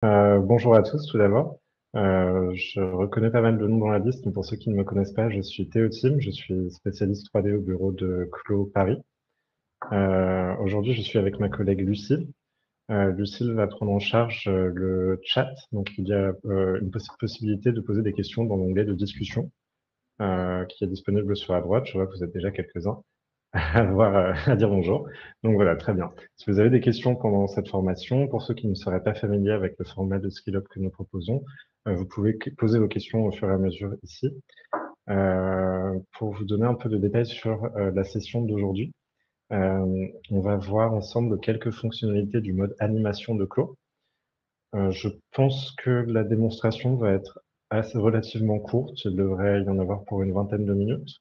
Bonjour à tous, tout d'abord. Je reconnais pas mal de noms dans la liste, mais pour ceux qui ne me connaissent pas, je suis Théo Tim, je suis spécialiste 3D au bureau de Clos Paris. Aujourd'hui, je suis avec ma collègue Lucille. Lucille va prendre en charge le chat, donc il y a une possibilité de poser des questions dans l'onglet de discussion qui est disponible sur la droite. Je vois que vous êtes déjà quelques-uns à dire bonjour. Donc voilà, très bien. Si vous avez des questions pendant cette formation, pour ceux qui ne seraient pas familiers avec le format de SkillUp que nous proposons, vous pouvez poser vos questions au fur et à mesure ici. Pour vous donner un peu de détails sur la session d'aujourd'hui, on va voir ensemble quelques fonctionnalités du mode animation de Clos. Je pense que la démonstration va être relativement courte. Il devrait y en avoir pour une vingtaine de minutes.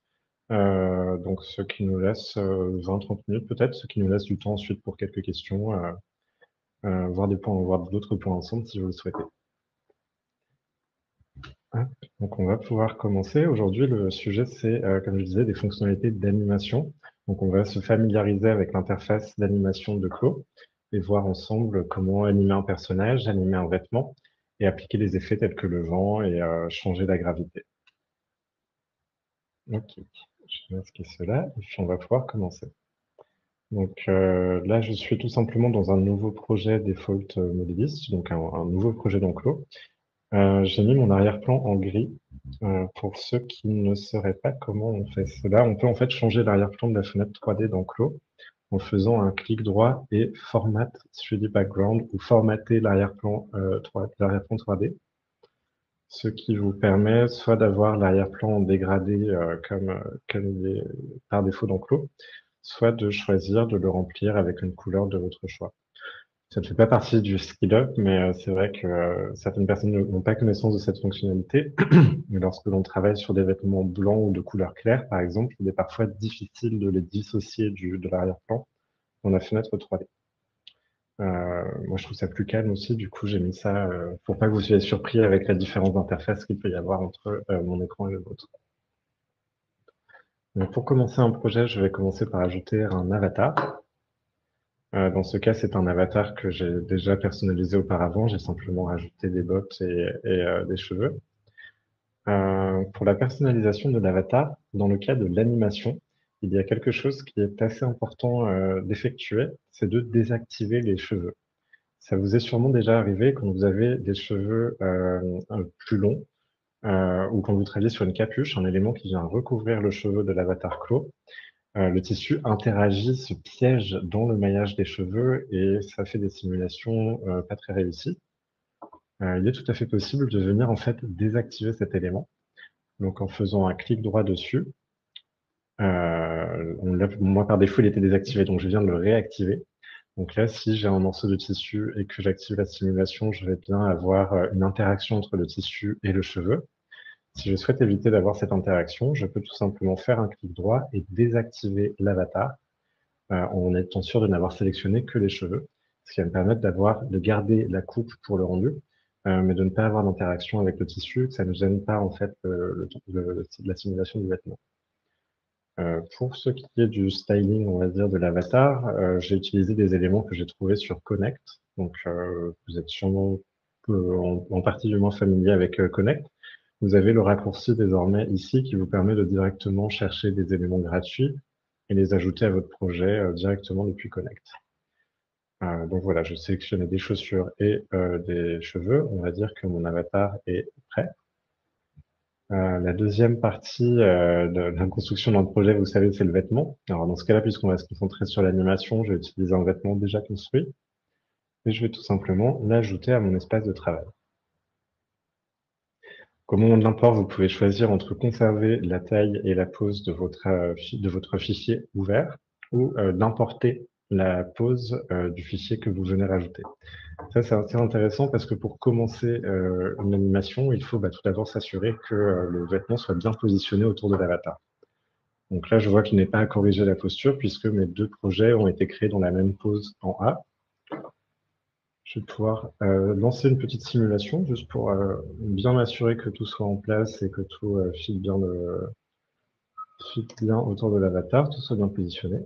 Donc, ce qui nous laisse 20-30 minutes peut-être, ce qui nous laisse du temps ensuite pour quelques questions, voir d'autres points ensemble si vous le souhaitez. Hop. Donc, on va pouvoir commencer. Aujourd'hui, le sujet, c'est, comme je disais, des fonctionnalités d'animation. Donc, on va se familiariser avec l'interface d'animation de Clos et voir ensemble comment animer un personnage, animer un vêtement et appliquer des effets tels que le vent et changer la gravité. Ok, je vais masquer cela et puis on va pouvoir commencer. Donc là, je suis tout simplement dans un nouveau projet Default Modelist, donc un nouveau projet d'enclos. J'ai mis mon arrière-plan en gris. Pour ceux qui ne sauraient pas comment on fait cela, on peut en fait changer l'arrière-plan de la fenêtre 3D d'enclos en faisant un clic droit et Format 3D Background ou formater l'arrière-plan 3D, ce qui vous permet soit d'avoir l'arrière-plan dégradé comme il est par défaut d'enclos, soit de choisir de le remplir avec une couleur de votre choix. Ça ne fait pas partie du skill-up, mais c'est vrai que certaines personnes n'ont pas connaissance de cette fonctionnalité. Mais lorsque l'on travaille sur des vêtements blancs ou de couleur claire, par exemple, il est parfois difficile de les dissocier de l'arrière-plan dans la fenêtre 3D. Moi, je trouve ça plus calme aussi. Du coup, j'ai mis ça pour pas que vous soyez surpris avec la différence d'interface qu'il peut y avoir entre mon écran et le vôtre. Donc, pour commencer un projet, je vais commencer par ajouter un avatar. Dans ce cas, c'est un avatar que j'ai déjà personnalisé auparavant. J'ai simplement rajouté des bottes et des cheveux. Pour la personnalisation de l'avatar, dans le cas de l'animation, il y a quelque chose qui est assez important d'effectuer, c'est de désactiver les cheveux. Ça vous est sûrement déjà arrivé quand vous avez des cheveux plus longs ou quand vous travaillez sur une capuche, un élément qui vient recouvrir le cheveu de l'avatar clos. Le tissu interagit, se piège dans le maillage des cheveux et ça fait des simulations pas très réussies. Il est tout à fait possible de venir en fait désactiver cet élément. Donc en faisant un clic droit dessus, moi par défaut il était désactivé, donc je viens de le réactiver. Donc là, si j'ai un morceau de tissu et que j'active la simulation, je vais bien avoir une interaction entre le tissu et le cheveu. Si je souhaite éviter d'avoir cette interaction, je peux tout simplement faire un clic droit et désactiver l'avatar en étant sûr de n'avoir sélectionné que les cheveux, ce qui va me permettre de garder la coupe pour le rendu, mais de ne pas avoir d'interaction avec le tissu, que ça ne gêne pas en fait la simulation du vêtement. Pour ce qui est du styling, on va dire, de l'avatar, j'ai utilisé des éléments que j'ai trouvés sur Connect. Donc, vous êtes sûrement en partie du moins familier avec Connect. Vous avez le raccourci désormais ici qui vous permet de directement chercher des éléments gratuits et les ajouter à votre projet directement depuis Connect. Donc voilà, je sélectionnais des chaussures et des cheveux. On va dire que mon avatar est prêt. La deuxième partie de la construction d'un projet, vous savez, c'est le vêtement. Alors dans ce cas-là, puisqu'on va se concentrer sur l'animation, je vais utiliser un vêtement déjà construit et je vais tout simplement l'ajouter à mon espace de travail. Au moment de l'import, vous pouvez choisir entre conserver la taille et la pose de votre fichier ouvert ou d'importer la pose du fichier que vous venez rajouter. Ça, c'est assez intéressant parce que pour commencer une animation, il faut tout d'abord s'assurer que le vêtement soit bien positionné autour de l'avatar. Donc là, je vois qu'il n'est pas à corriger la posture puisque mes deux projets ont été créés dans la même pose en A. Je vais pouvoir lancer une petite simulation juste pour bien m'assurer que tout soit en place et que tout fit bien autour de l'avatar, tout soit bien positionné.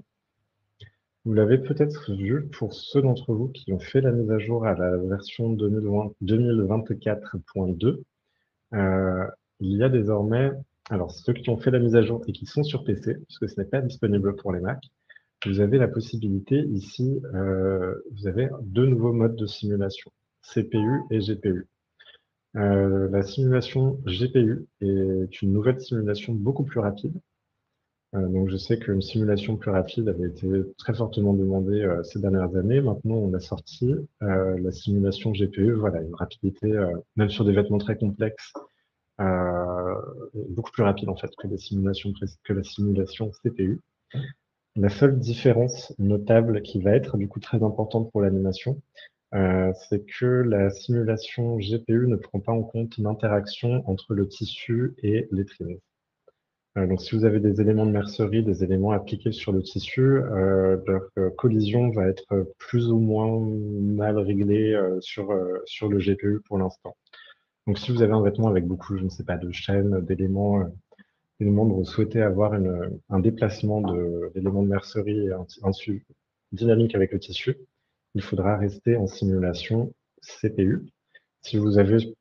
Vous l'avez peut-être vu pour ceux d'entre vous qui ont fait la mise à jour à la version 2024.2. Il y a désormais, alors ceux qui ont fait la mise à jour et qui sont sur PC, puisque ce n'est pas disponible pour les Mac, vous avez la possibilité ici, vous avez deux nouveaux modes de simulation, CPU et GPU. La simulation GPU est une nouvelle simulation beaucoup plus rapide. Donc je sais qu'une simulation plus rapide avait été très fortement demandée ces dernières années. Maintenant, on a sorti la simulation GPU, voilà, une rapidité, même sur des vêtements très complexes, euh, beaucoup plus rapide en fait que que la simulation CPU. La seule différence notable qui va être du coup très importante pour l'animation, c'est que la simulation GPU ne prend pas en compte l'interaction entre le tissu et les trims. Donc, si vous avez des éléments de mercerie, des éléments appliqués sur le tissu, leur collision va être plus ou moins mal réglée sur le GPU pour l'instant. Donc, si vous avez un vêtement avec beaucoup, je ne sais pas, de chaînes, d'éléments dont vous souhaitez avoir un déplacement d'éléments de mercerie et un dynamique avec le tissu, il faudra rester en simulation CPU. Si vous avez,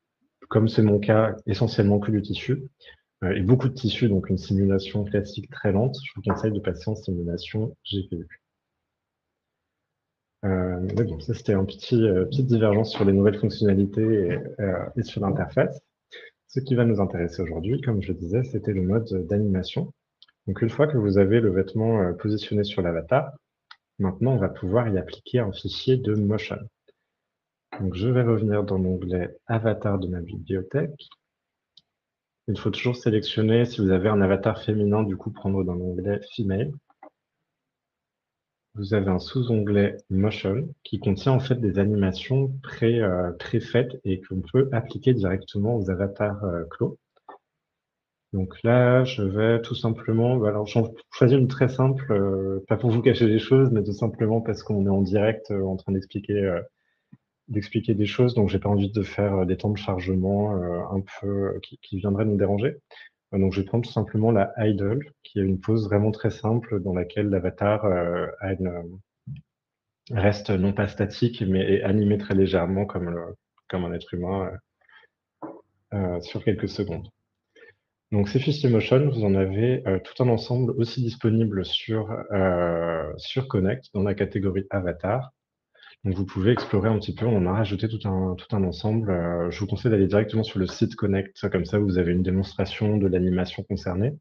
comme c'est mon cas, essentiellement que du tissu, et beaucoup de tissu, donc une simulation classique très lente, je vous conseille de passer en simulation GPU. Mais bon, ça c'était un petite divergence sur les nouvelles fonctionnalités et sur l'interface. Ce qui va nous intéresser aujourd'hui, comme je disais, c'était le mode d'animation. Donc une fois que vous avez le vêtement positionné sur l'avatar, maintenant on va pouvoir y appliquer un fichier de motion. Donc je vais revenir dans l'onglet avatar de ma bibliothèque. Il faut toujours sélectionner, si vous avez un avatar féminin, du coup prendre dans l'onglet female. Vous avez un sous-onglet Motion qui contient en fait des animations préfaites et qu'on peut appliquer directement aux avatars clos. Donc là, je vais tout simplement, alors j'en choisis une très simple, pas pour vous cacher les choses, mais tout simplement parce qu'on est en direct en train d'expliquer des choses, donc j'ai pas envie de faire des temps de chargement un peu qui viendraient nous déranger. Donc je vais prendre tout simplement la idle, qui est une pose vraiment très simple dans laquelle l'avatar reste non pas statique, mais est animé très légèrement comme un être humain sur quelques secondes. Donc ces fichiers Motion, vous en avez tout un ensemble aussi disponible sur Connect dans la catégorie Avatar. Donc vous pouvez explorer un petit peu, on en a rajouté tout un ensemble. Je vous conseille d'aller directement sur le site Connect, comme ça vous avez une démonstration de l'animation concernée.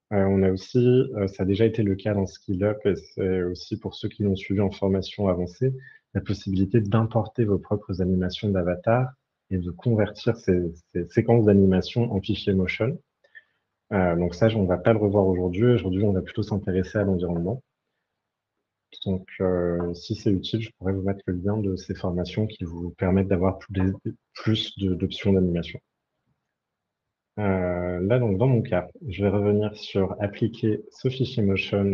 On a aussi, ça a déjà été le cas dans SkillUp, et c'est aussi pour ceux qui l'ont suivi en formation avancée, la possibilité d'importer vos propres animations d'avatar et de convertir ces séquences d'animation en fichier Motion. Donc ça, on ne va pas le revoir aujourd'hui. Aujourd'hui, on va plutôt s'intéresser à l'environnement. Donc, si c'est utile, je pourrais vous mettre le lien de ces formations qui vous permettent d'avoir plus d'options d'animation. Là, donc, dans mon cas, je vais revenir sur appliquer ce fichier Motion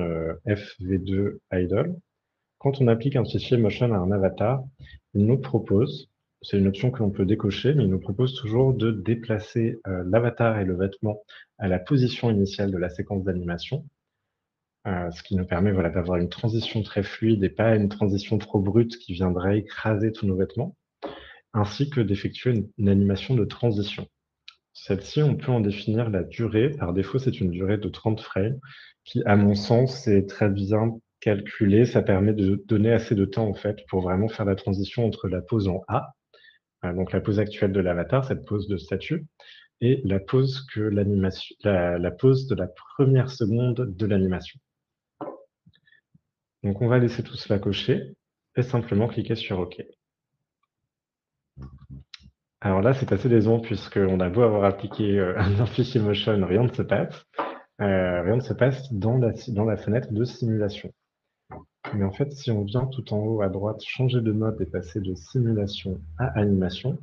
FV2 idle. Quand on applique un fichier Motion à un avatar, il nous propose, c'est une option que l'on peut décocher, mais il nous propose toujours de déplacer l'avatar et le vêtement à la position initiale de la séquence d'animation, ce qui nous permet voilà, d'avoir une transition très fluide et pas une transition trop brute qui viendrait écraser tous nos vêtements, ainsi que d'effectuer une animation de transition. Celle-ci, on peut en définir la durée. Par défaut, c'est une durée de 30 frames qui, à mon sens, est très bien calculée. Ça permet de donner assez de temps, en fait, pour vraiment faire la transition entre la pose en A, donc la pose actuelle de l'avatar, cette pose de statut, et la pose la pose de la première seconde de l'animation. Donc, on va laisser tout cela cocher et simplement cliquer sur OK. Alors là, c'est assez décevant puisqu'on a beau avoir appliqué un fichier Motion, rien ne se passe. Rien ne se passe dans la fenêtre de simulation. Mais en fait, si on vient tout en haut à droite, changer de mode et passer de simulation à animation,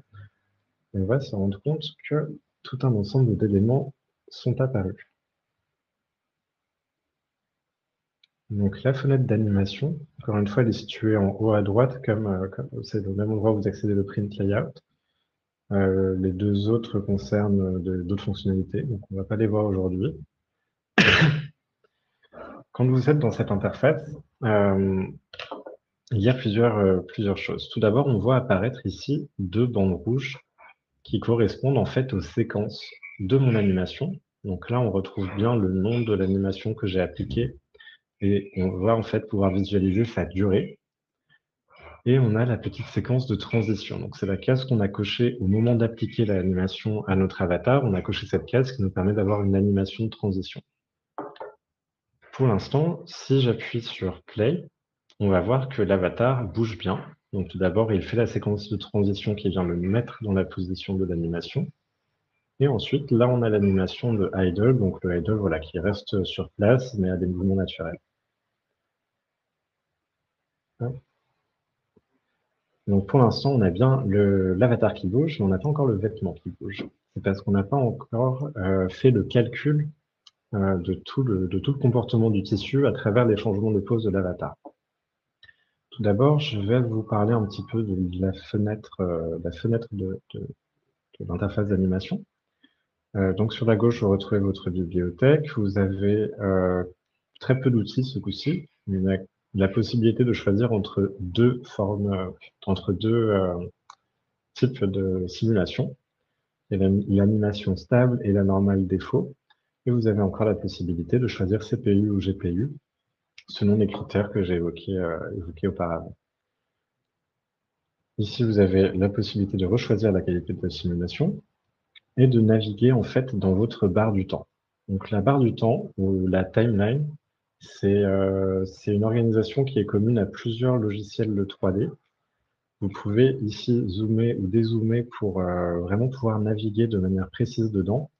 on va se rendre compte que tout un ensemble d'éléments sont apparus. Donc la fenêtre d'animation, encore une fois, elle est située en haut à droite, comme c'est le même endroit où vous accédez au print layout. Les deux autres concernent d'autres fonctionnalités, donc on ne va pas les voir aujourd'hui. Quand vous êtes dans cette interface, euh, il y a plusieurs choses. Tout d'abord, on voit apparaître ici deux bandes rouges qui correspondent en fait aux séquences de mon animation. Donc là, on retrouve bien le nom de l'animation que j'ai appliquée et on va en fait pouvoir visualiser sa durée. Et on a la petite séquence de transition. Donc c'est la case qu'on a cochée au moment d'appliquer l'animation à notre avatar. On a coché cette case qui nous permet d'avoir une animation de transition. Pour l'instant, si j'appuie sur Play, on va voir que l'avatar bouge bien. Donc tout d'abord, il fait la séquence de transition qui vient le mettre dans la position de l'animation. Et ensuite, là, on a l'animation de idle, donc le idle, voilà, qui reste sur place, mais a des mouvements naturels. Donc pour l'instant, on a bien l'avatar qui bouge, mais on n'a pas encore le vêtement qui bouge. C'est parce qu'on n'a pas encore fait le calcul de tout le comportement du tissu à travers les changements de pose de l'avatar. Tout d'abord, je vais vous parler un petit peu de la fenêtre de l'interface d'animation. Donc sur la gauche, vous retrouvez votre bibliothèque. Vous avez très peu d'outils ce coup-ci. On a la possibilité de choisir entre deux formes, entre deux types de simulation. Il y a l'animation stable et la normale défaut. Et vous avez encore la possibilité de choisir CPU ou GPU selon les critères que j'ai évoqués auparavant. Ici, vous avez la possibilité de rechoisir la qualité de la simulation et de naviguer en fait dans votre barre du temps. Donc la barre du temps ou la timeline, c'est une organisation qui est commune à plusieurs logiciels de 3D. Vous pouvez ici zoomer ou dézoomer pour vraiment pouvoir naviguer de manière précise dedans.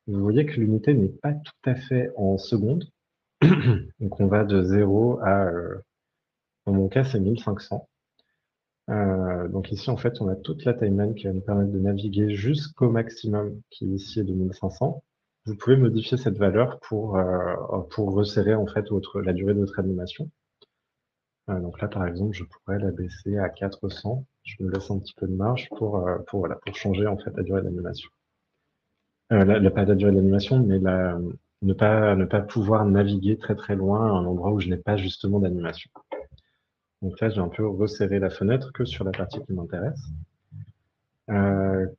Vous voyez que l'unité n'est pas tout à fait en secondes. Donc on va de 0 à, dans mon cas, c'est 1500. Donc ici, en fait, on a toute la timeline qui va nous permettre de naviguer jusqu'au maximum, qui ici est de 1500. Vous pouvez modifier cette valeur pour resserrer en fait la durée de votre animation. Donc là, par exemple, je pourrais la baisser à 400. Je me laisse un petit peu de marge pour changer en fait la durée d'animation. Pas la durée d'animation, mais ne pas pouvoir naviguer très très loin à un endroit où je n'ai pas justement d'animation. Donc là, j'ai un peu resserré la fenêtre que sur la partie qui m'intéresse.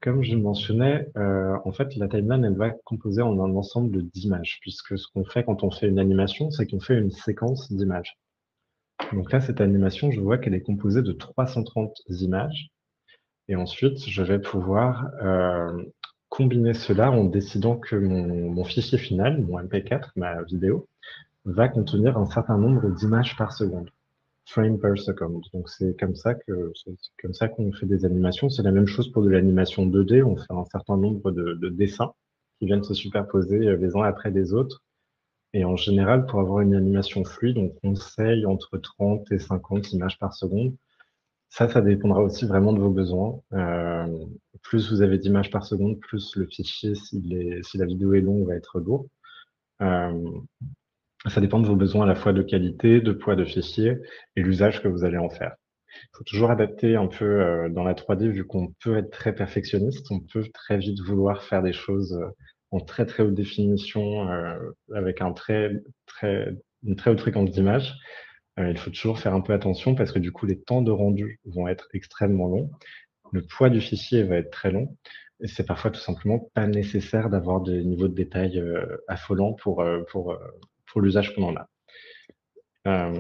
Comme je le mentionnais, en fait, la timeline, elle va composer en un ensemble d'images, puisque ce qu'on fait quand on fait une animation, c'est qu'on fait une séquence d'images. Donc là, cette animation, je vois qu'elle est composée de 330 images. Et ensuite, je vais pouvoir combiner cela en décidant que mon fichier final, mon MP4, ma vidéo, va contenir un certain nombre d'images par seconde, frame per second. Donc c'est comme ça qu'on fait des animations. C'est la même chose pour de l'animation 2D. On fait un certain nombre de dessins qui viennent se superposer les uns après les autres. Et en général, pour avoir une animation fluide, on conseille entre 30 et 50 images par seconde. Ça dépendra aussi vraiment de vos besoins. Plus vous avez d'images par seconde, plus le fichier, si la vidéo est longue, va être lourd. Ça dépend de vos besoins à la fois de qualité, de poids de fichier et l'usage que vous allez en faire. Il faut toujours adapter un peu dans la 3D, vu qu'on peut être très perfectionniste, on peut très vite vouloir faire des choses en très très haute définition, avec une très haute fréquence d'image. Il faut toujours faire un peu attention parce que du coup, les temps de rendu vont être extrêmement longs. Le poids du fichier va être très long. Et c'est parfois tout simplement pas nécessaire d'avoir des niveaux de détail affolants pour l'usage qu'on en a.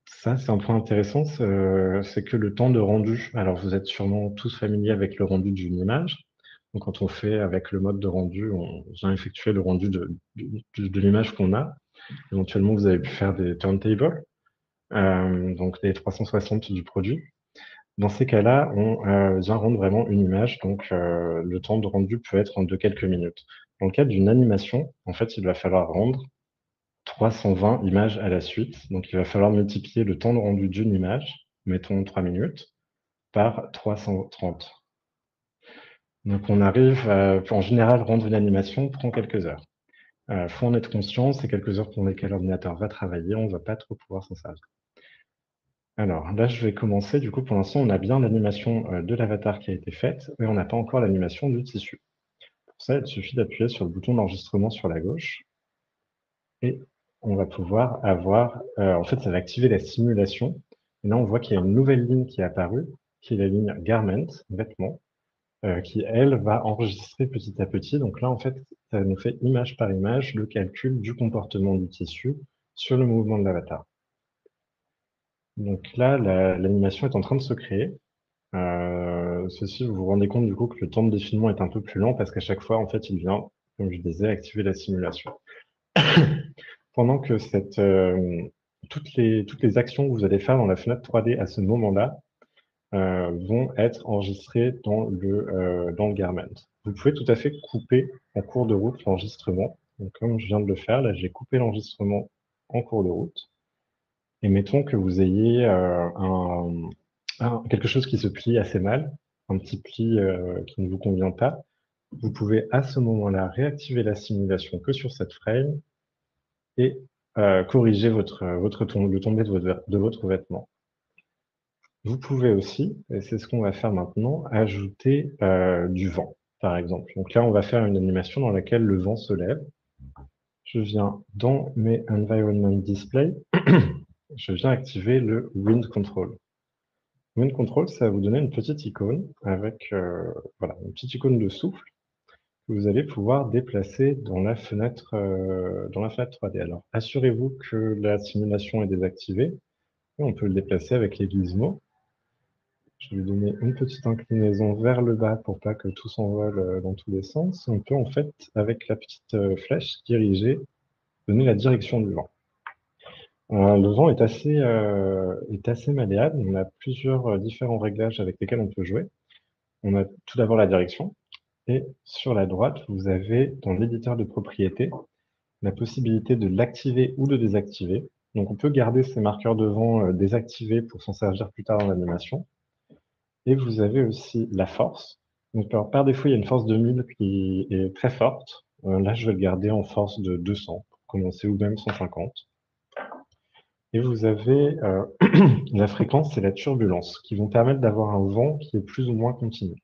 Ça, c'est un point intéressant, c'est que le temps de rendu, alors vous êtes sûrement tous familiers avec le rendu d'une image. Donc quand on fait avec le mode de rendu, on vient effectuer le rendu de l'image qu'on a. Éventuellement, vous avez pu faire des turntables, donc des 360 du produit. Dans ces cas-là, on vient rendre vraiment une image, donc le temps de rendu peut être de quelques minutes. Dans le cas d'une animation, en fait, il va falloir rendre 320 images à la suite. Donc, il va falloir multiplier le temps de rendu d'une image, mettons 3 minutes, par 330. Donc, on arrive en général, rendre une animation prend quelques heures. Faut en être conscient, c'est quelques heures pour lesquelles l'ordinateur va travailler, on ne va pas trop pouvoir s'en servir. Alors, là, je vais commencer. Du coup, pour l'instant, on a bien l'animation de l'avatar qui a été faite, mais on n'a pas encore l'animation du tissu. Pour ça, il suffit d'appuyer sur le bouton d'enregistrement sur la gauche et on va pouvoir avoir, en fait, ça va activer la simulation. Et là, on voit qu'il y a une nouvelle ligne qui est apparue, qui est la ligne Garment, vêtements, qui, elle, va enregistrer petit à petit. Donc là, en fait, ça nous fait image par image le calcul du comportement du tissu sur le mouvement de l'avatar. Donc là, l'animation est en train de se créer. Ceci, vous vous rendez compte du coup que le temps de défilement est un peu plus lent parce qu'à chaque fois, en fait, il vient, comme je disais, activer la simulation. Pendant que toutes les actions que vous allez faire dans la fenêtre 3D à ce moment-là vont être enregistrées dans le Garment. Vous pouvez tout à fait couper en cours de route l'enregistrement. Donc, comme je viens de le faire, là, j'ai coupé l'enregistrement en cours de route. Et mettons que vous ayez quelque chose qui se plie assez mal, un petit pli qui ne vous convient pas. Vous pouvez à ce moment-là réactiver la simulation que sur cette frame et corriger le tombé de votre vêtement. Vous pouvez aussi, et c'est ce qu'on va faire maintenant, ajouter du vent, par exemple. Donc là, on va faire une animation dans laquelle le vent se lève. Je viens dans mes Environment Display, je viens activer le Wind Control. Wind Control, ça va vous donner une petite icône avec voilà, une petite icône de souffle que vous allez pouvoir déplacer dans la fenêtre 3D. Alors, assurez-vous que la simulation est désactivée. Et on peut le déplacer avec les gizmos. Je vais lui donner une petite inclinaison vers le bas pour pas que tout s'envole dans tous les sens. On peut en fait, avec la petite flèche, donner la direction du vent. Le vent est assez malléable. On a plusieurs différents réglages avec lesquels on peut jouer. On a tout d'abord la direction. Et sur la droite, vous avez dans l'éditeur de propriétés la possibilité de l'activer ou de désactiver. Donc on peut garder ces marqueurs de vent désactivés pour s'en servir plus tard dans l'animation. Et vous avez aussi la force. Donc alors, par défaut, il y a une force de 1000 qui est très forte. Là, je vais le garder en force de 200 pour commencer, ou même 150. Et vous avez la fréquence et la turbulence qui vont permettre d'avoir un vent qui est plus ou moins continu.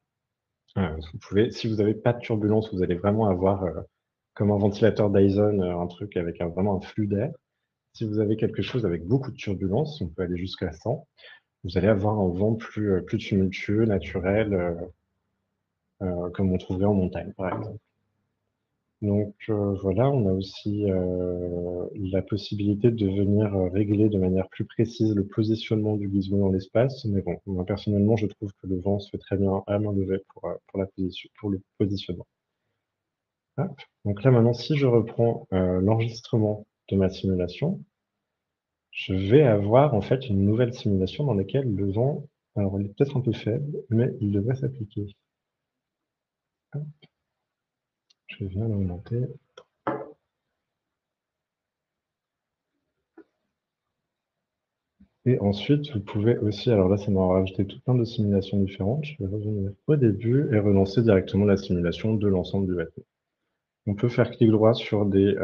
Si vous n'avez pas de turbulence, vous allez vraiment avoir comme un ventilateur Dyson, un truc avec vraiment un flux d'air. Si vous avez quelque chose avec beaucoup de turbulence, on peut aller jusqu'à 100, vous allez avoir un vent plus tumultueux, naturel, comme on trouverait en montagne, par exemple. Donc voilà, on a aussi la possibilité de venir régler de manière plus précise le positionnement du gizmo dans l'espace. Mais bon, moi personnellement, je trouve que le vent se fait très bien à main levée pour le positionnement. Hop. Donc là maintenant, si je reprends l'enregistrement de ma simulation, je vais avoir en fait une nouvelle simulation dans laquelle le vent, alors il est peut-être un peu faible, mais il devrait s'appliquer. Je viens l'augmenter. Et ensuite, vous pouvez aussi, alors là, ça m'a rajouté tout plein de simulations différentes. Je vais revenir au début et relancer directement la simulation de l'ensemble du vêtement. On peut faire clic droit sur des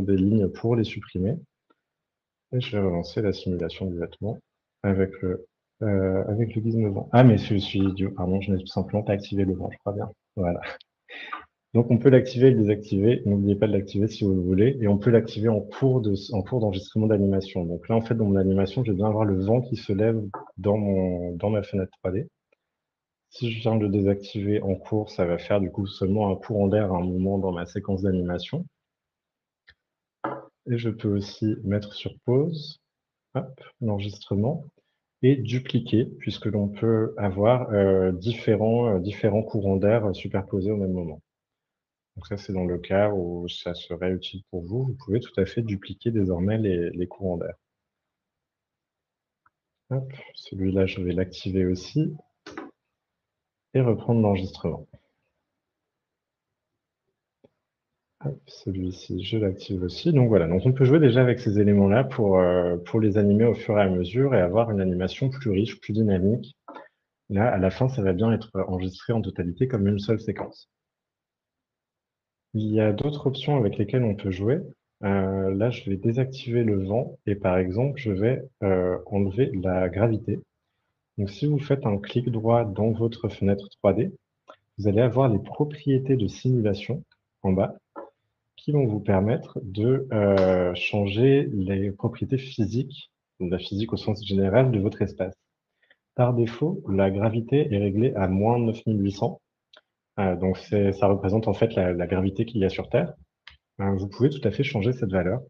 lignes pour les supprimer. Et je vais relancer la simulation du vêtement avec le gizmo vent. Ah, mais je suis idiot. Pardon, je n'ai tout simplement pas activé le vent, je crois bien. Voilà. Donc, on peut l'activer et le désactiver. N'oubliez pas de l'activer si vous le voulez. Et on peut l'activer en cours d'enregistrement d'animation. Donc là, en fait, dans mon animation, je vais bien avoir le vent qui se lève dans ma fenêtre 3D. Si je viens de le désactiver en cours, ça va faire du coup seulement un courant d'air à un moment dans ma séquence d'animation. Et je peux aussi mettre sur pause, hop, l'enregistrement, et dupliquer, puisque l'on peut avoir différents courants d'air superposés au même moment. Donc ça, c'est dans le cas où ça serait utile pour vous. Vous pouvez tout à fait dupliquer désormais les courants d'air. Celui-là, je vais l'activer aussi et reprendre l'enregistrement. Celui-ci, je l'active aussi. Donc voilà, donc on peut jouer déjà avec ces éléments-là pour les animer au fur et à mesure et avoir une animation plus riche, plus dynamique. Là, à la fin, ça va bien être enregistré en totalité comme une seule séquence. Il y a d'autres options avec lesquelles on peut jouer. Là, je vais désactiver le vent et par exemple, je vais enlever la gravité. Donc, si vous faites un clic droit dans votre fenêtre 3D, vous allez avoir les propriétés de simulation en bas qui vont vous permettre de changer les propriétés physiques, la physique au sens général de votre espace. Par défaut, la gravité est réglée à moins 9800. Donc ça représente en fait la gravité qu'il y a sur Terre. Vous pouvez tout à fait changer cette valeur.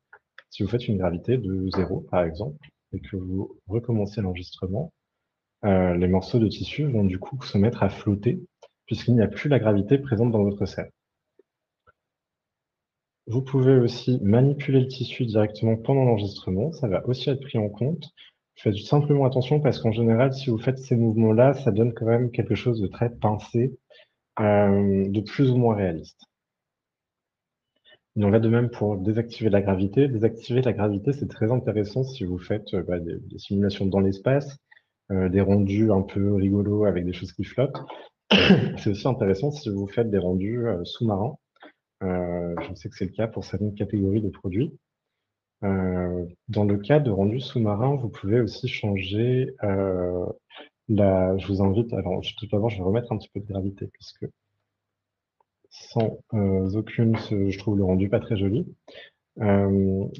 Si vous faites une gravité de 0, par exemple, et que vous recommencez l'enregistrement, les morceaux de tissu vont du coup se mettre à flotter, puisqu'il n'y a plus la gravité présente dans votre serre. Vous pouvez aussi manipuler le tissu directement pendant l'enregistrement, ça va aussi être pris en compte. Faites simplement attention parce qu'en général, si vous faites ces mouvements-là, ça donne quand même quelque chose de très pincé, de plus ou moins réaliste. Il en va de même pour désactiver la gravité. Désactiver la gravité, c'est très intéressant si vous faites des simulations dans l'espace, des rendus un peu rigolos avec des choses qui flottent. C'est aussi intéressant si vous faites des rendus sous-marins. Je sais que c'est le cas pour certaines catégories de produits. Dans le cas de rendus sous-marins, vous pouvez aussi changer je vous invite, alors tout d'abord, je vais remettre un petit peu de gravité, puisque sans aucune, je trouve le rendu pas très joli.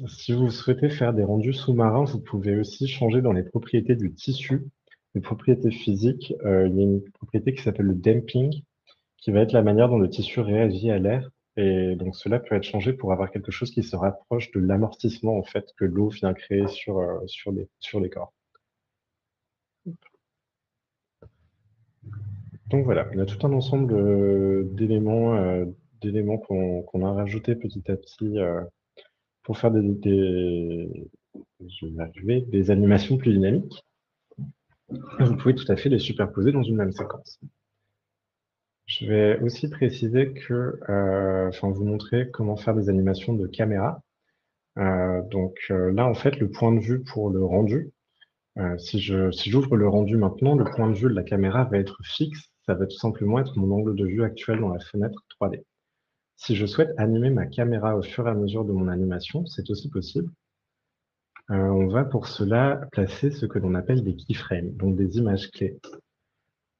Si vous souhaitez faire des rendus sous-marins, vous pouvez aussi changer dans les propriétés du tissu, les propriétés physiques. Il y a une propriété qui s'appelle le damping, qui va être la manière dont le tissu réagit à l'air. Et donc cela peut être changé pour avoir quelque chose qui se rapproche de l'amortissement en fait que l'eau vient créer sur les corps. Donc voilà, il y a tout un ensemble d'éléments qu'on a rajouté petit à petit pour faire je vais y arriver, des animations plus dynamiques. Et vous pouvez tout à fait les superposer dans une même séquence. Je vais aussi préciser que, vous montrer comment faire des animations de caméra. Là, en fait, le point de vue pour le rendu, si j'ouvre le rendu maintenant, le point de vue de la caméra va être fixe. Ça va tout simplement être mon angle de vue actuel dans la fenêtre 3D. Si je souhaite animer ma caméra au fur et à mesure de mon animation, c'est aussi possible. On va pour cela placer ce que l'on appelle des keyframes, donc des images clés.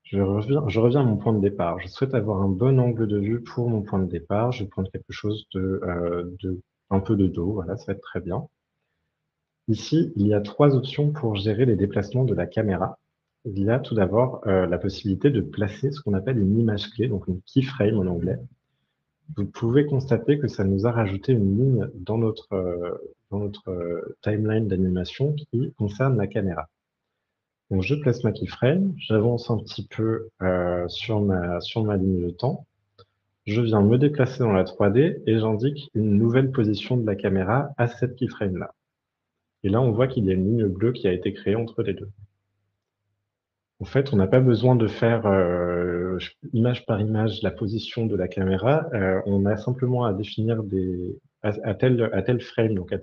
Je reviens à mon point de départ. Je souhaite avoir un bon angle de vue pour mon point de départ. Je vais prendre quelque chose un peu de dos. Voilà, ça va être très bien. Ici, il y a 3 options pour gérer les déplacements de la caméra. Il y a tout d'abord la possibilité de placer ce qu'on appelle une image clé, donc une keyframe en anglais. Vous pouvez constater que ça nous a rajouté une ligne dans notre timeline d'animation qui concerne la caméra. Donc, je place ma keyframe, j'avance un petit peu sur ma ligne de temps. Je viens me déplacer dans la 3D et j'indique une nouvelle position de la caméra à cette keyframe-là. Et là, on voit qu'il y a une ligne bleue qui a été créée entre les deux. En fait, on n'a pas besoin de faire image par image la position de la caméra. On a simplement à définir à tel frame, donc à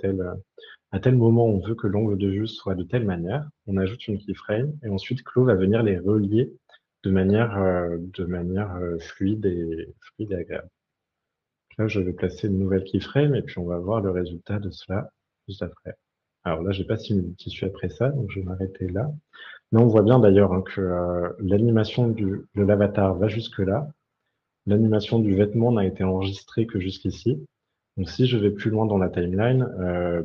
tel moment, on veut que l'angle de vue soit de telle manière. On ajoute une keyframe et ensuite Clo va venir les relier de manière fluide et agréable. Là, je vais placer une nouvelle keyframe et puis on va voir le résultat de cela juste après. Alors là, j'ai pas simulé le tissu après ça, donc je vais m'arrêter là. Mais on voit bien d'ailleurs que l'animation de l'avatar va jusque là. L'animation du vêtement n'a été enregistrée que jusqu'ici. Donc si je vais plus loin dans la timeline,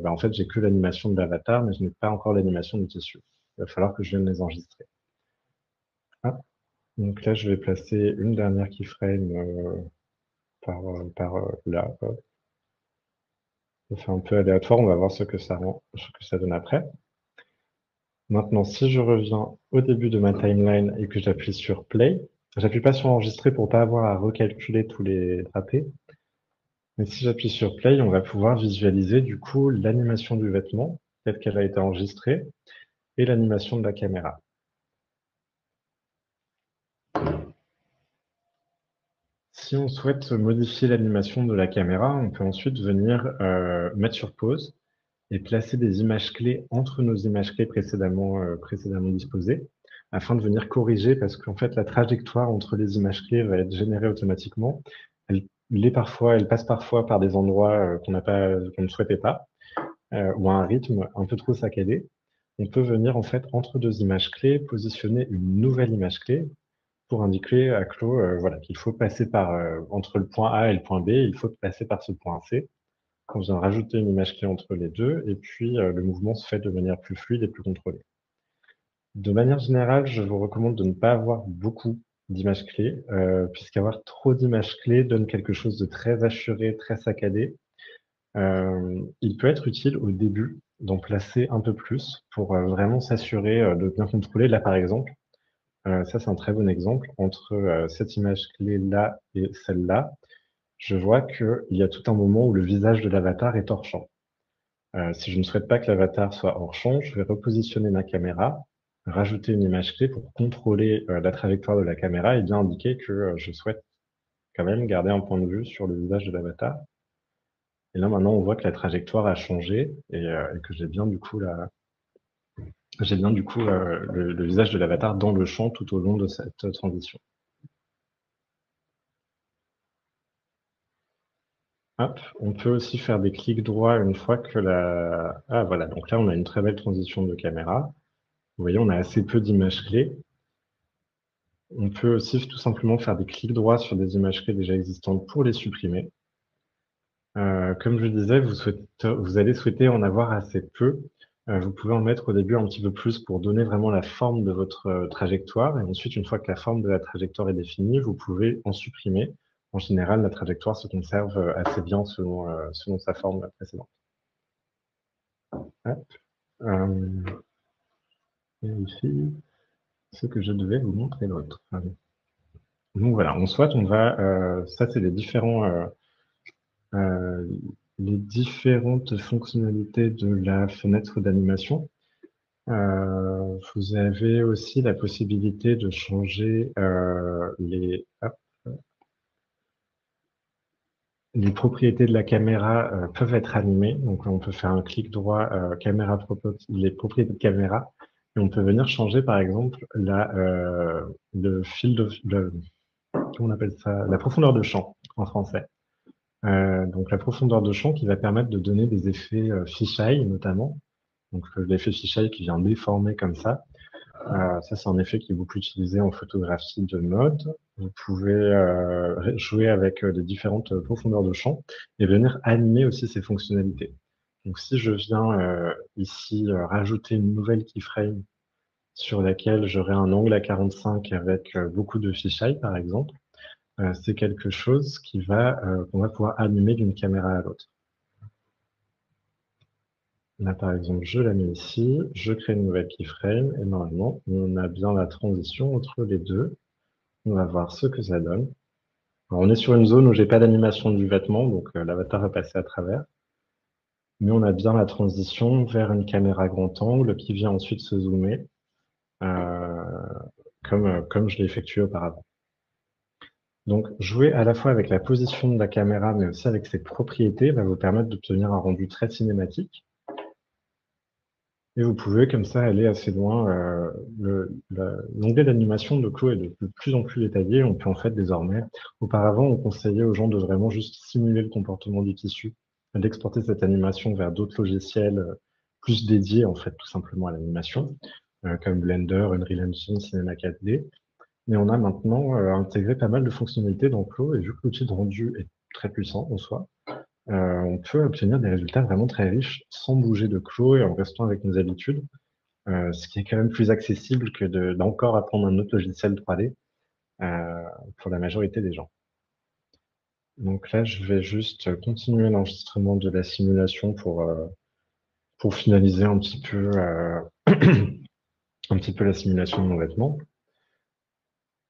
en fait, j'ai que l'animation de l'avatar, mais je n'ai pas encore l'animation du tissu. Il va falloir que je vienne les enregistrer. Ah. Donc là, je vais placer une dernière keyframe par là. C'est un peu aléatoire, on va voir ce que ça donne après. Maintenant, si je reviens au début de ma timeline et que j'appuie sur Play, j'appuie pas sur Enregistrer pour pas avoir à recalculer tous les drapés. Mais si j'appuie sur Play, on va pouvoir visualiser du coup l'animation du vêtement, telle qu'elle a été enregistrée, et l'animation de la caméra. Si on souhaite modifier l'animation de la caméra, on peut ensuite venir mettre sur pause et placer des images clés entre nos images clés précédemment disposées, afin de venir corriger, parce qu'en fait, la trajectoire entre les images clés va être générée automatiquement. Elle passe parfois par des endroits qu'on ne souhaitait pas, ou à un rythme un peu trop saccadé. On peut venir, en fait, entre 2 images clés, positionner une nouvelle image clé. pour indiquer à Claude voilà, qu'il faut passer par, entre le point A et le point B, il faut passer par ce point C. On vient rajouter une image clé entre les deux, et puis le mouvement se fait de manière plus fluide et plus contrôlée. De manière générale, je vous recommande de ne pas avoir beaucoup d'images clés, puisqu'avoir trop d'images clés donne quelque chose de très assuré, très saccadé. Il peut être utile au début d'en placer un peu plus pour vraiment s'assurer de bien contrôler. Là, par exemple, ça c'est un très bon exemple. Entre cette image clé-là et celle-là, je vois qu'il y a tout un moment où le visage de l'avatar est hors champ. Si je ne souhaite pas que l'avatar soit hors champ, je vais repositionner ma caméra, rajouter une image clé pour contrôler la trajectoire de la caméra et bien indiquer que je souhaite quand même garder un point de vue sur le visage de l'avatar. Et là, maintenant, on voit que la trajectoire a changé et que j'ai bien du coup le visage de l'avatar dans le champ tout au long de cette transition. Hop, on peut aussi faire des clics droits une fois que la... Ah voilà, donc là on a une très belle transition de caméra. Vous voyez, on a assez peu d'images clés. On peut aussi tout simplement faire des clics droits sur des images clés déjà existantes pour les supprimer. Comme je disais, vous allez souhaiter en avoir assez peu. Vous pouvez en mettre au début un petit peu plus pour donner vraiment la forme de votre trajectoire. Et ensuite, une fois que la forme de la trajectoire est définie, vous pouvez en supprimer. En général, la trajectoire se conserve assez bien selon sa forme précédente. Hop. Et ici, ce que je devais vous montrer l'autre. Donc voilà, en soit, on va... ça, c'est euh, les différentes fonctionnalités de la fenêtre d'animation. Vous avez aussi la possibilité de changer les propriétés de la caméra peuvent être animées. Donc on peut faire un clic droit les propriétés de caméra et on peut venir changer par exemple le fil comment on appelle ça, la profondeur de champ en français. Donc la profondeur de champ qui va permettre de donner des effets fisheye notamment. Donc l'effet fisheye qui vient déformer comme ça. Ça, c'est un effet qui est beaucoup utilisé en photographie de mode. Vous pouvez jouer avec les différentes profondeurs de champ et venir animer aussi ces fonctionnalités. Donc, si je viens ici rajouter une nouvelle keyframe sur laquelle j'aurai un angle à 45 avec beaucoup de fisheye, par exemple, c'est quelque chose qu'on va pouvoir animer d'une caméra à l'autre. Là, par exemple, je la mets ici, je crée une nouvelle keyframe, et normalement, on a bien la transition entre les deux. On va voir ce que ça donne. Alors, on est sur une zone où j'ai pas d'animation du vêtement, donc l'avatar va passer à travers. Mais on a bien la transition vers une caméra grand angle qui vient ensuite se zoomer, euh, comme je l'ai effectué auparavant. Donc, jouer à la fois avec la position de la caméra, mais aussi avec ses propriétés, va vous permettre d'obtenir un rendu très cinématique. Et vous pouvez comme ça aller assez loin. L'onglet d'animation de Clos est de plus en plus détaillé. On peut en fait désormais, auparavant, on conseillait aux gens de vraiment juste simuler le comportement du tissu, d'exporter cette animation vers d'autres logiciels plus dédiés en fait tout simplement à l'animation, comme Blender, Unreal Engine, Cinema 4D. Mais on a maintenant intégré pas mal de fonctionnalités dans Clos et vu que l'outil de rendu est très puissant en soi, on peut obtenir des résultats vraiment très riches sans bouger de Clos et en restant avec nos habitudes, ce qui est quand même plus accessible que d'encore apprendre un autre logiciel 3D pour la majorité des gens. Donc là, je vais juste continuer l'enregistrement de la simulation pour finaliser un petit peu, un petit peu la simulation de mon vêtement.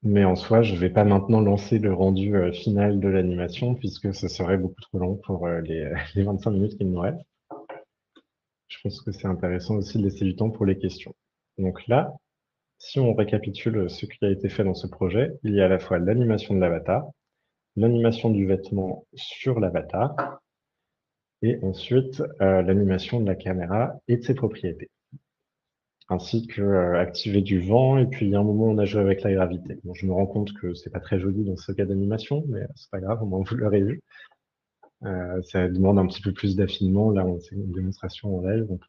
Mais en soi, je ne vais pas maintenant lancer le rendu final de l'animation puisque ce serait beaucoup trop long pour les 25 minutes qu'il nous reste. Je pense que c'est intéressant aussi de laisser du temps pour les questions. Donc là, si on récapitule ce qui a été fait dans ce projet, il y a à la fois l'animation de l'avatar, l'animation du vêtement sur l'avatar, et ensuite l'animation de la caméra et de ses propriétés, ainsi que activer du vent, et puis il y a un moment où on a joué avec la gravité. Bon, je me rends compte que c'est pas très joli dans ce cas d'animation, mais c'est pas grave, au moins vous l'aurez vu. Ça demande un petit peu plus d'affinement, là c'est une démonstration en live, on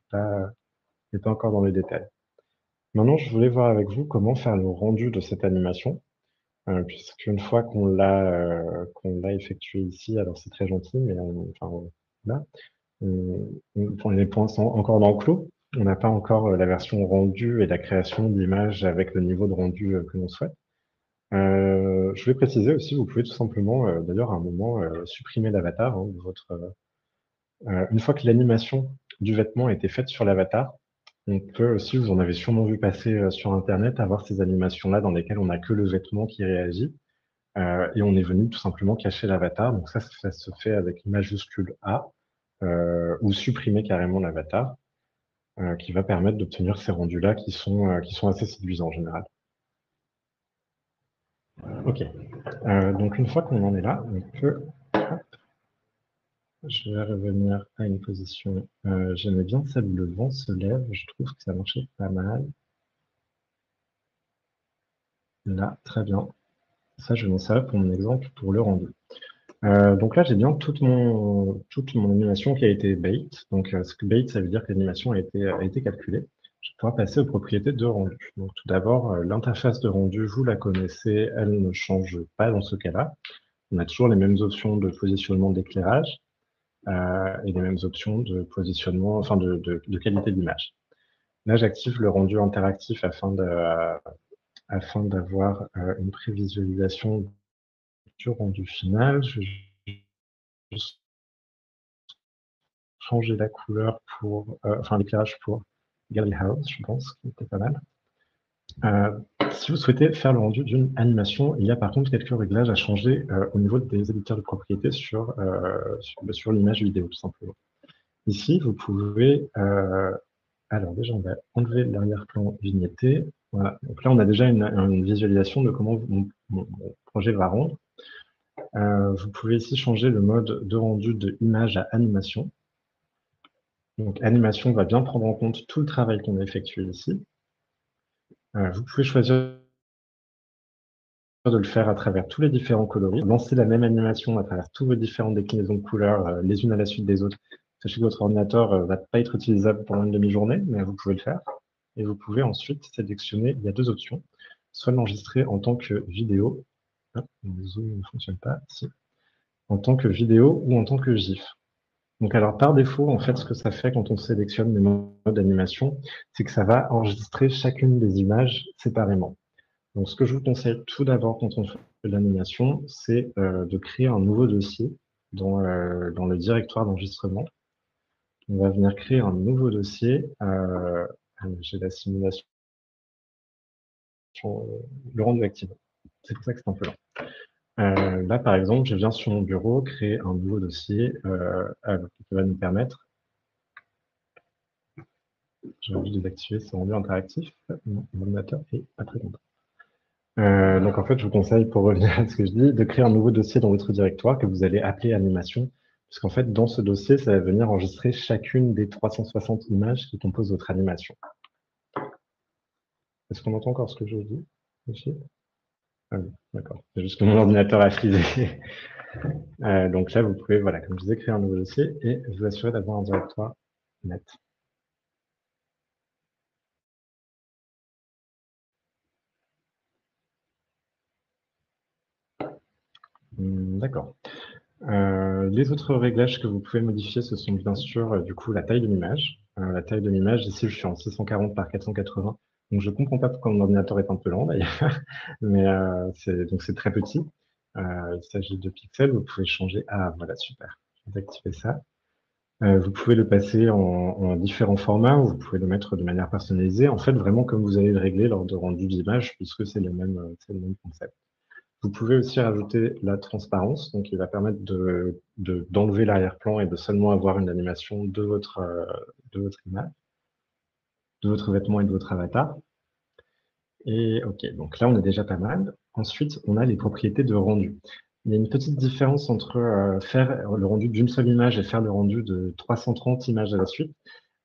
n'est pas encore dans les détails. Maintenant, je voulais voir avec vous comment faire le rendu de cette animation. puisqu'une fois qu'on l'a effectué ici, alors c'est très gentil, mais là, on est pour l'instant encore dans le clos. On n'a pas encore la version rendue et la création d'images avec le niveau de rendu que l'on souhaite. Je voulais préciser aussi, vous pouvez tout simplement, d'ailleurs, à un moment, supprimer l'avatar, hein, de votre. Une fois que l'animation du vêtement a été faite sur l'avatar, on peut aussi, vous en avez sûrement vu passer sur Internet, avoir ces animations-là dans lesquelles on n'a que le vêtement qui réagit. Et on est venu tout simplement cacher l'avatar. Donc ça se fait avec majuscule A, ou supprimer carrément l'avatar, qui va permettre d'obtenir ces rendus-là qui sont assez séduisants en général. Ok. Donc une fois qu'on en est là, on peut. Hop, je vais revenir à une position. J'aimais bien celle où le vent se lève. Je trouve que ça marchait pas mal. Là, très bien. Ça, je vais m'en servir pour mon exemple pour le rendu. Donc là, j'ai bien toute mon animation qui a été bait. Donc, ce que bait, ça veut dire que l'animation a été calculée. Je vais pouvoir passer aux propriétés de rendu. Donc, tout d'abord, l'interface de rendu, vous la connaissez, elle ne change pas dans ce cas-là. On a toujours les mêmes options de positionnement d'éclairage et les mêmes options de positionnement, enfin de qualité d'image. Là, j'active le rendu interactif afin d'avoir une prévisualisation du rendu final. Je vais juste changer la couleur enfin l'éclairage pour Gallery House, je pense, qui était pas mal. Si vous souhaitez faire le rendu d'une animation, il y a par contre quelques réglages à changer au niveau des éditeurs de propriété sur l'image vidéo, tout simplement. Ici, vous pouvez... alors déjà, on va enlever l'arrière-plan vignetté. Voilà. Donc là, on a déjà une visualisation de comment mon projet va rendre. Vous pouvez ici changer le mode de rendu de image à animation. Donc, animation va bien prendre en compte tout le travail qu'on a effectué ici. Vous pouvez choisir de le faire à travers tous les différents coloris, lancer la même animation à travers toutes vos différentes déclinaisons de couleurs, les unes à la suite des autres. Sachez que votre ordinateur ne va pas être utilisable pendant une demi-journée, mais vous pouvez le faire. Et vous pouvez ensuite sélectionner, il y a deux options, soit l'enregistrer en tant que vidéo, le zoom ne fonctionne pas, si, en tant que vidéo ou en tant que GIF. Donc alors par défaut, en fait, ce que ça fait quand on sélectionne les modes d'animation, c'est que ça va enregistrer chacune des images séparément. Donc ce que je vous conseille tout d'abord quand on fait de l'animation, c'est de créer un nouveau dossier dans le directoire d'enregistrement. On va venir créer un nouveau dossier. J'ai la simulation, le rendu actif. C'est pour ça que c'est un peu lent. Là, par exemple, je viens sur mon bureau créer un nouveau dossier qui va nous permettre. J'ai envie de désactiver ce rendu interactif. Mon ordinateur est pas très content. Donc en fait, je vous conseille, pour revenir à ce que je dis, de créer un nouveau dossier dans votre directoire que vous allez appeler animation, puisqu'en fait, dans ce dossier, ça va venir enregistrer chacune des 360 images qui composent votre animation. Est-ce qu'on entend encore ce que je dis ici? Ah oui, d'accord. C'est juste que mon ordinateur a frisé. Donc là, vous pouvez, voilà, comme je disais, créer un nouveau dossier et vous assurer d'avoir un directoire net. D'accord. Les autres réglages que vous pouvez modifier, ce sont bien sûr du coup la taille de l'image. La taille de l'image, ici je suis en 640 par 480, donc je comprends pas pourquoi mon ordinateur est un peu lent d'ailleurs, mais c'est très petit. Il s'agit de pixels, vous pouvez changer. Ah voilà, super. Je vais activer ça. Vous pouvez le passer en différents formats, ou vous pouvez le mettre de manière personnalisée, en fait vraiment comme vous allez le régler lors de rendu d'image, puisque c'est le même concept. Vous pouvez aussi rajouter la transparence, donc il va permettre d'enlever l'arrière-plan et de seulement avoir une animation de votre image, de votre vêtement et de votre avatar. Et ok, donc là on est déjà pas mal. Ensuite, on a les propriétés de rendu. Il y a une petite différence entre faire le rendu d'une seule image et faire le rendu de 330 images à la suite.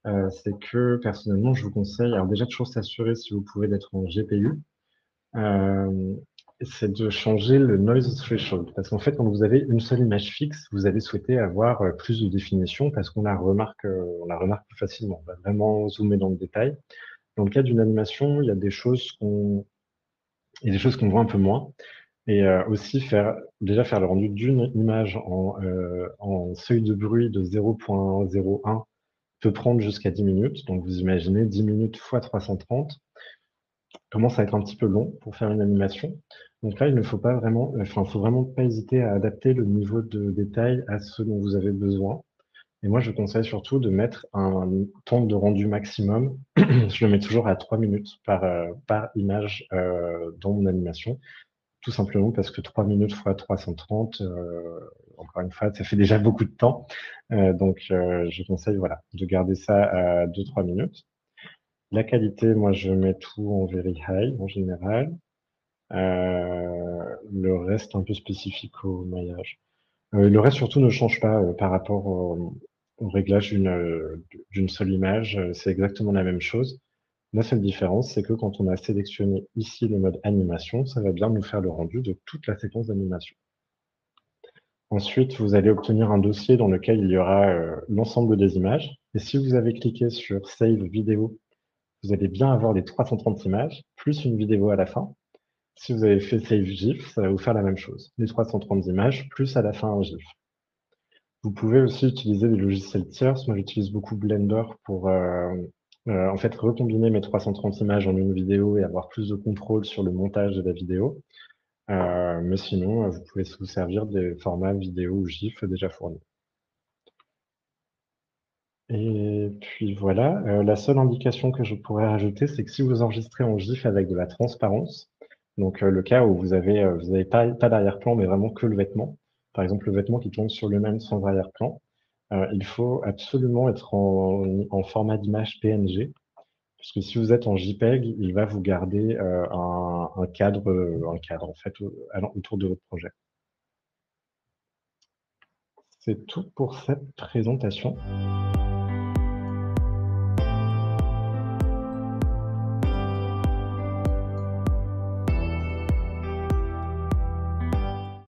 C'est que personnellement, je vous conseille, alors déjà toujours s'assurer si vous pouvez d'être en GPU. C'est de changer le noise threshold. Parce qu'en fait, quand vous avez une seule image fixe, vous allez souhaiter avoir plus de définition parce qu'on la remarque plus facilement. On va vraiment zoomer dans le détail. Dans le cas d'une animation, il y a des choses qu'on voit un peu moins. Et aussi déjà faire le rendu d'une image en seuil de bruit de 0,01 peut prendre jusqu'à 10 minutes. Donc vous imaginez 10 minutes fois 330 commence à être un petit peu long pour faire une animation. Donc là, il ne faut pas vraiment, enfin, faut vraiment pas hésiter à adapter le niveau de détail à ce dont vous avez besoin. Et moi, je conseille surtout de mettre un temps de rendu maximum. Je le mets toujours à 3 minutes par image dans mon animation, tout simplement parce que 3 minutes fois 330, encore une fois, ça fait déjà beaucoup de temps. Donc, je conseille voilà, de garder ça à 2-3 minutes. La qualité, moi, je mets tout en very high en général. Le reste un peu spécifique au maillage. Le reste surtout ne change pas par rapport au réglage d'une seule image. C'est exactement la même chose. La seule différence, c'est que quand on a sélectionné ici le mode animation, ça va bien nous faire le rendu de toute la séquence d'animation. Ensuite, vous allez obtenir un dossier dans lequel il y aura l'ensemble des images. Et si vous avez cliqué sur Save vidéo, vous allez bien avoir les 330 images, plus une vidéo à la fin. Si vous avez fait Save GIF, ça va vous faire la même chose. Les 330 images, plus à la fin un GIF. Vous pouvez aussi utiliser des logiciels tierces. Moi, j'utilise beaucoup Blender pour en fait recombiner mes 330 images en une vidéo et avoir plus de contrôle sur le montage de la vidéo. Mais sinon, vous pouvez vous servir des formats vidéo ou GIF déjà fournis. Et puis voilà, la seule indication que je pourrais rajouter, c'est que si vous enregistrez en GIF avec de la transparence, donc le cas où vous avez pas d'arrière-plan, mais vraiment que le vêtement, par exemple le vêtement qui tombe sur lui-même sans arrière-plan, il faut absolument être en format d'image PNG, puisque si vous êtes en JPEG, il va vous garder un cadre en fait autour de votre projet. C'est tout pour cette présentation.